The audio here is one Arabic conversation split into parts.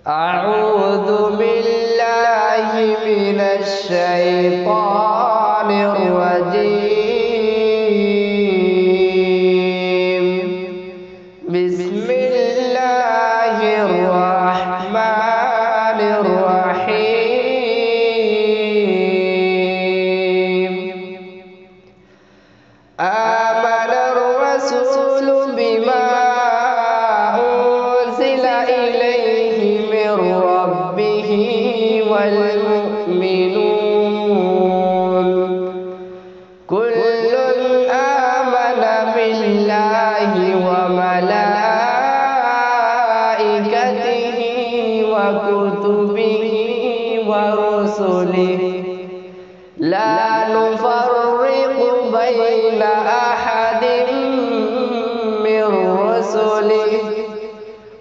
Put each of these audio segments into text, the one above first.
أعوذ بالله من الشيطان الرجيم. بسم الله الرحمن الرحيم. آمن الرسول بما أنزل إليه من ربه والمؤمنون كل آمن بالله وملائكته وكتبه ورسله لا نفرق بين أحد من رسله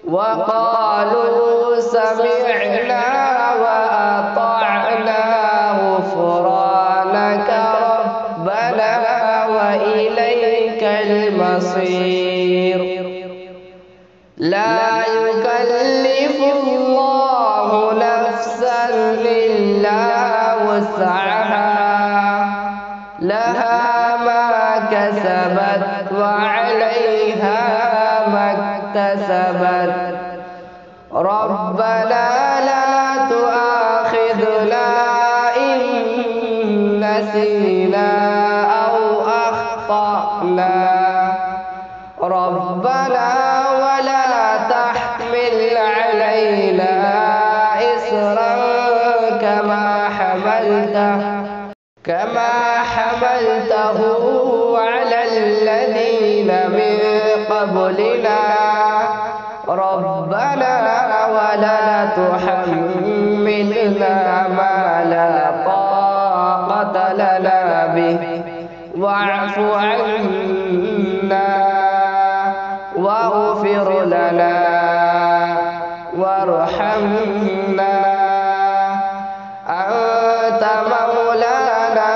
وقالوا سمعنا وأطعنا غفرانك ربنا وإليك المصير. لا يكلف الله نفسا إلا وسعها لها ما كسبت وعليها ما اكتسبت. ربنا لا تؤاخذنا إن نسينا أو أخطأنا. ربنا ولا تحمل علينا إصرا كما حملته على الذين من قبلنا. ربنا ولا تحملنا ما لا طاقة لنا به واعف عنا واغفر لنا وارحمنا أنت مولانا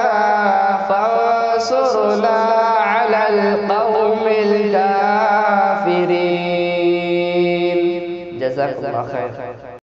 فانصرنا على القوم الكافرين. جزاكم الله خير.